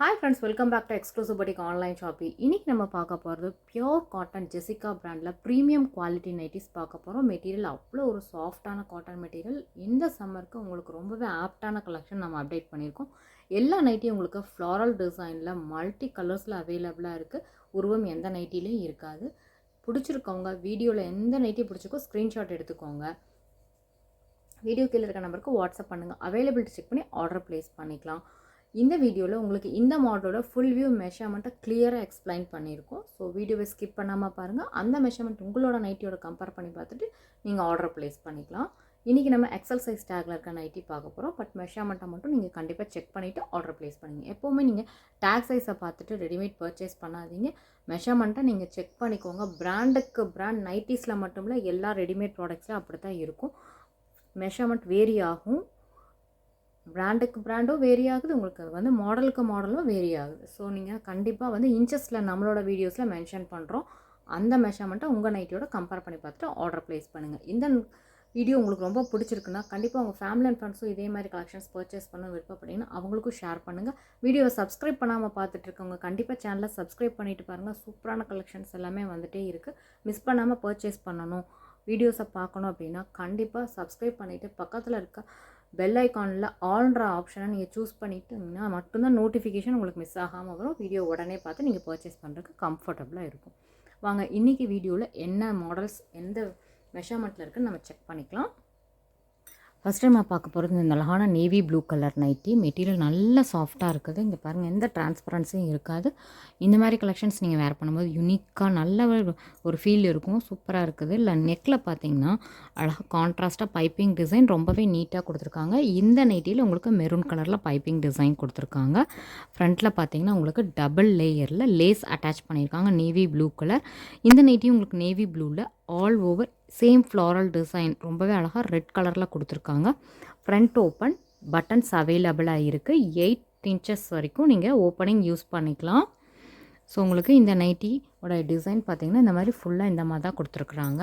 Hi friends, welcome back to Exclusive Boutique Online Shopping. இன்னைக்கு நம்ம பார்க்க போகிறது பியோர் காட்டன் ஜெசிகா பிராண்டில் ப்ரீமியம் குவாலிட்டி நைட்டிஸ் பார்க்க போகிறோம். மெட்டீரியல் அவ்வளோ ஒரு சாஃப்டான காட்டன் மெட்டீரியல். இந்த சம்மருக்கு உங்களுக்கு ரொம்பவே ஆப்டான கலெக்ஷன் நம்ம அப்டேட் பண்ணியிருக்கோம். எல்லா நைட்டியும் உங்களுக்கு ஃப்ளாரல் டிசைனில் மல்டி கலர்ஸில் அவைலபிளாக இருக்குது. உருவம் எந்த நைட்டிலையும் இருக்காது. பிடிச்சிருக்கவங்க வீடியோவில் எந்த நைட்டி பிடிச்சிருக்கோ ஸ்க்ரீன்ஷாட் எடுத்துக்கோங்க. வீடியோ கீழே இருக்க நம்பருக்கு வாட்ஸ்அப் பண்ணுங்கள். அவைலபிலிட்டி செக் பண்ணி ஆர்டர் ப்ளேஸ் பண்ணிக்கலாம். இந்த வீடியோவில் உங்களுக்கு இந்த மாடலோட ஃபுல் வியூ மெஷர்மெண்ட்டை கிளியராக எக்ஸ்பிளைன் பண்ணியிருக்கோம். ஸோ வீடியோவை ஸ்கிப் பண்ணாமல் பாருங்கள். அந்த மெஷர்மெண்ட் உங்களோட நைட்டியோட கம்பேர் பண்ணி பார்த்துட்டு நீங்கள் ஆர்டர் ப்ளேஸ் பண்ணிக்கலாம். இன்றைக்கி நம்ம எக்ஸல் சைஸ் டேக்கில் இருக்க நைட்டி பார்க்க போகிறோம். பட் மெஷர்மெண்ட்டை மட்டும் நீங்கள் கண்டிப்பாக செக் பண்ணிவிட்டு ஆர்டர் ப்ளேஸ் பண்ணுங்க. எப்போவுமே நீங்கள் டேக் சைஸை பார்த்துட்டு ரெடிமேட் பர்ச்சேஸ் பண்ணாதீங்க. மெஷர்மெண்ட்டை நீங்கள் செக் பண்ணிக்கோங்க. பிராண்டுக்கு பிராண்ட் நைட்டிஸில் மட்டும் இல்லை, எல்லா ரெடிமேட் ப்ராடக்ட்ஸில் அப்படி தான் இருக்கும். மெஷர்மெண்ட் வேரி ஆகும். பிராண்டுக்கு பிராண்டும் வேரி ஆகுது, உங்களுக்கு மாடலுக்கு மாடலும் வேரி ஆகுது. ஸோ நீங்கள் கண்டிப்பாக இன்ச்சஸில் நம்மளோட வீடியோஸில் மென்ஷன் பண்ணுறோம். அந்த மெஷர்மெண்ட்டை உங்கள் நைட்டியோட கம்பேர் பண்ணி பார்த்துட்டு ஆர்டர் ப்ளேஸ் பண்ணுங்கள். இந்த வீடியோ உங்களுக்கு ரொம்ப பிடிச்சிருக்குன்னா கண்டிப்பாக உங்கள் ஃபேமிலி அண்ட் ஃப்ரெண்ட்ஸும் இதே மாதிரி கலெக்ஷன்ஸ் பர்ச்சேஸ் பண்ண விருப்பப்பட்டீங்கன்னா அவங்களுக்கும் ஷேர் பண்ணுங்கள். வீடியோவை சப்ஸ்கிரைப் பண்ணாமல் பார்த்துட்டு இருக்கவங்க கண்டிப்பாக சேனலை சப்ஸ்கிரைப் பண்ணிவிட்டு பாருங்கள். சூப்பரான கலெக்ஷன்ஸ் எல்லாமே வந்துகிட்டே இருக்குது. மிஸ் பண்ணாமல் பர்ச்சேஸ் பண்ணணும், வீடியோஸை பார்க்கணும் அப்படின்னா கண்டிப்பாக சப்ஸ்கிரைப் பண்ணிவிட்டு பக்கத்தில் இருக்க பெல் ஐக்கானில் ஆல்ன்ற ஆப்ஷனை நீங்கள் சூஸ் பண்ணிட்டீங்கன்னா மட்டும்தான் நோட்டிஃபிகேஷன் உங்களுக்கு மிஸ் ஆகாமல் வரும். வீடியோ உடனே பார்த்து நீங்கள் பர்ச்சேஸ் பண்ணுறதுக்கு கம்ஃபர்டபுளாக இருக்கும். வாங்க இன்றைக்கி வீடியோவில் என்ன மாடல்ஸ் எந்த மெஷர்மெண்ட்டில் இருக்குன்னு நம்ம செக் பண்ணிக்கலாம். ஃபஸ்ட் டைம் நான் பார்க்க போகிறது இந்த அழகான navy blue colour nightie. Material நல்லா சாஃப்டாக இருக்குது. இங்கே பாருங்கள், எந்த டிரான்ஸ்பரன்ஸியும் இருக்காது. இந்த மாதிரி கலெக்ஷன்ஸ் நீங்கள் வேர் பண்ணும்போது யூனிக்காக நல்ல ஒரு ஃபீல் இருக்கும். சூப்பராக இருக்குது. இல்லை நெக்கில் பார்த்தீங்கன்னா அழகாக கான்ட்ராஸ்ட்டாக பைப்பிங் டிசைன் ரொம்பவே நீட்டாக கொடுத்துருக்காங்க. இந்த நைட்டியில் உங்களுக்கு மெரூன் கலரில் பைப்பிங் டிசைன் கொடுத்துருக்காங்க. ஃப்ரண்ட்டில் பார்த்தீங்கன்னா உங்களுக்கு டபுள் லேயரில் லேஸ் அட்டாச் பண்ணியிருக்காங்க, நேவி ப்ளூ கலர். இந்த நைட்டியும் உங்களுக்கு நேவி ப்ளூவில் all over same floral design ரொம்பவே அழகாக ரெட் கலரில் கொடுத்துருக்காங்க. ஃப்ரண்ட் ஓப்பன் பட்டன்ஸ் அவைலபிளாக இருக்குது. 8 inches வரைக்கும் நீங்கள் ஓப்பனிங் யூஸ் பண்ணிக்கலாம். ஸோ உங்களுக்கு இந்த நைட்டியோட டிசைன் பார்த்திங்கன்னா இந்த மாதிரி ஃபுல்லாக இந்த மாதிரி தான் கொடுத்துருக்குறாங்க.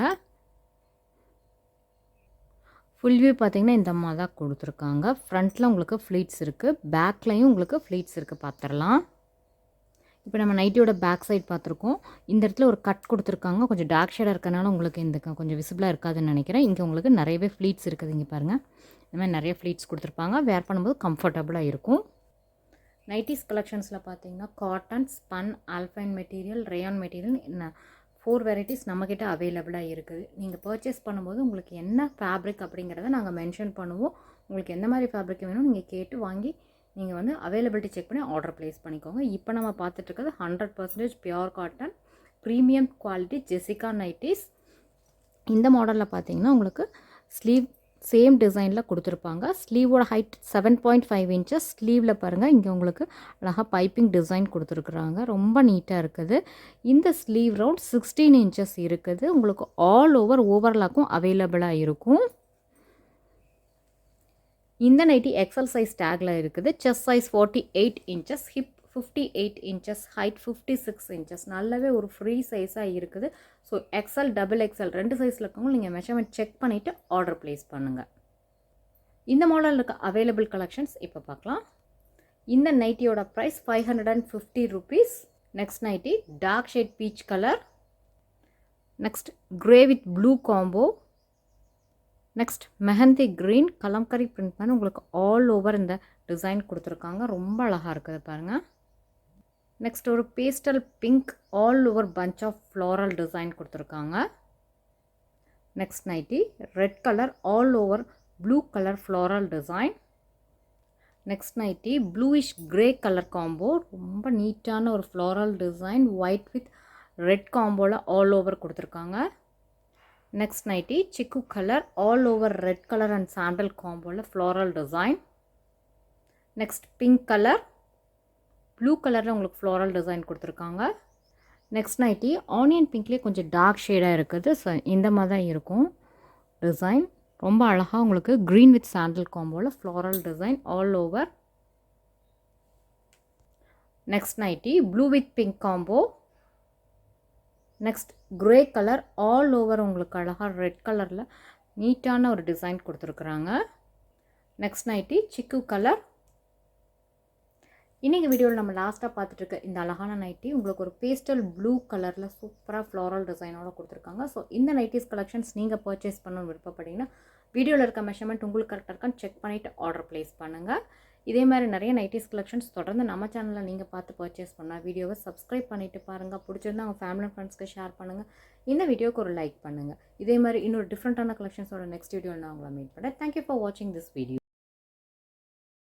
ஃபுல் வியூ பார்த்திங்கன்னா இந்த மாதிரி தான் கொடுத்துருக்காங்க. ஃப்ரண்ட்டில் உங்களுக்கு ஃப்ளீட்ஸ் இருக்குது, பேக்லேயும் உங்களுக்கு ஃப்ளீட்ஸ் இருக்குது. பார்த்துடலாம். இப்போ நம்ம நைட்டியோட பேக் சைட் பார்த்துருக்கோம். இந்த இடத்துல ஒரு கட் கொடுத்துருக்காங்க. கொஞ்சம் டார்க் ஷேடாக இருக்கனால உங்களுக்கு இந்த கொஞ்சம் விசிபிளாக இருக்காதுன்னு நினைக்கிறேன். இங்கே உங்களுக்கு நிறையவே ஃப்ளீட்ஸ் இருக்குது. இங்கே பாருங்கள், இந்த மாதிரி நிறைய ஃப்ளீட்ஸ் கொடுத்துருப்பாங்க. வேர் பண்ணும்போது கம்ஃபர்டபுளாக இருக்கும். நைட்டிஸ் கலெக்ஷன்ஸில் பார்த்தீங்கன்னா cotton, spun, alpine material, rayon material 4 varieties நம்மக்கிட்ட அவைலபிளாக இருக்குது. நீங்கள் பர்ச்சேஸ் பண்ணும்போது உங்களுக்கு என்ன ஃபேப்ரிக் அப்படிங்கிறத நாங்கள் மென்ஷன் பண்ணுவோம். உங்களுக்கு எந்த மாதிரி ஃபேப்ரிக் வேணும் நீங்கள் கேட்டு வாங்கி நீங்கள் அவைலபிலிட்டி செக் பண்ணி ஆர்டர் ப்ளேஸ் பண்ணிக்கோங்க. இப்போ நம்ம பார்த்துட்ருக்கிறது 100% pure cotton premium quality Jessica nighties. இந்த மாடலில் பார்த்தீங்கன்னா உங்களுக்கு ஸ்லீவ் சேம் டிசைனில் கொடுத்துருப்பாங்க. ஸ்லீவோட ஹைட் 7.5 inches. ஸ்லீவில் பாருங்கள், இங்கே உங்களுக்கு அழகாக பைப்பிங் டிசைன் கொடுத்துருக்குறாங்க. ரொம்ப நீட்டாக இருக்குது. இந்த ஸ்லீவ் ரவுண்ட் 16 inches இருக்குது. உங்களுக்கு ஆல் ஓவர் ஓவர்லாக்கும் அவைலபிளாக இருக்கும். இந்த நைட்டி எக்ஸல் சைஸ் டேக்கில் இருக்குது. Chest size 48 inches, hip 58 inches, height 56 inches. நல்லாவே ஒரு ஃப்ரீ சைஸாக இருக்குது. ஸோ எக்ஸல், டபுள் எக்ஸல் 2 சைஸில் இருக்கவங்க நீங்கள் மெஷர்மெண்ட் செக் பண்ணிவிட்டு ஆர்டர் ப்ளேஸ் பண்ணுங்கள். இந்த மாடலில் இருக்க அவைலபிள் கலெக்ஷன்ஸ் இப்போ பார்க்கலாம். இந்த நைட்டியோட price 550 rupees. Next nighty dark shade peach colour. Next grey with blue combo. Next mehndi green kalamkari print பண்ணி உங்களுக்கு ஆல் ஓவர் இந்த டிசைன் கொடுத்துருக்காங்க. ரொம்ப அழகாக இருக்குது பாருங்கள். நெக்ஸ்ட் ஒரு pastel pink all over punch of floral design கொடுத்துருக்காங்க. Next nighty red colour all over blue colour floral design. Next nighty bluish grey colour combo. ரொம்ப நீட்டான ஒரு floral design, white with red காம்போவில் ஆல் ஓவர் கொடுத்துருக்காங்க. Next nighty chikoo colour all over red colour and sandal காம்போவில் floral design. Next pink colour, blue கலரில் உங்களுக்கு floral design கொடுத்துருக்காங்க. Next nighty onion பிங்க்லேயே கொஞ்சம் டார்க் ஷேடாக இருக்குது. ஸோ இந்த மாதிரி தான் இருக்கும் டிசைன். ரொம்ப அழகாக உங்களுக்கு க்ரீன் வித் சாண்டல் காம்போவில் floral design all over. Next nighty blue with pink combo. Next grey colour all over உங்களுக்கு அழகாக ரெட் கலரில் நீட்டான ஒரு டிசைன் கொடுத்துருக்குறாங்க. Next nighty chikoo colour. இன்றைக்கி வீடியோவில் நம்ம லாஸ்ட்டாக பார்த்துட்டு இருக்க இந்த அழகான நைட்டி உங்களுக்கு ஒரு பேஸ்டல் ப்ளூ கலரில் சூப்பராக ஃப்ளாரல் டிசைனோட கொடுத்துருக்காங்க. ஸோ இந்த நைட்டிஸ் கலெக்ஷன்ஸ் நீங்கள் பர்ச்சேஸ் பண்ணணும்னு விருப்பப்பட்டீங்கன்னா வீடியோவில் இருக்க மெஷர்மெண்ட் உங்களுக்கு கரெக்டாக இருக்கான்னு செக் பண்ணிவிட்டு ஆர்டர் ப்ளேஸ் பண்ணுங்கள். இதே மாதிரி நிறைய நைட்டிஸ் கலெக்ஷன்ஸ் தொடர்ந்து நம்ம சேனலில் நீங்கள் பார்த்து பர்ச்சேஸ் பண்ணால் வீடியோவை சப்ஸ்கிரைப் பண்ணிவிட்டு பாருங்கள். பிடிச்சிருந்தா உங்கள் ஃபேமிலி அண்ட் ஃப்ரெண்ட்ஸ்க்கு ஷேர் பண்ணுங்கள். இந்த வீடியோக்கு ஒரு லைக் பண்ணுங்கள். இதே மாதிரி இன்னொரு டிஃப்ரெண்ட்டான கலெக்ஷன்ஸோட நெக்ஸ்ட் வீடியோவில் நான் உங்களை மீட் பண்ணுறேன். தேங்க்யூ ஃபார் வாட்சிங் திஸ் வீடியோ.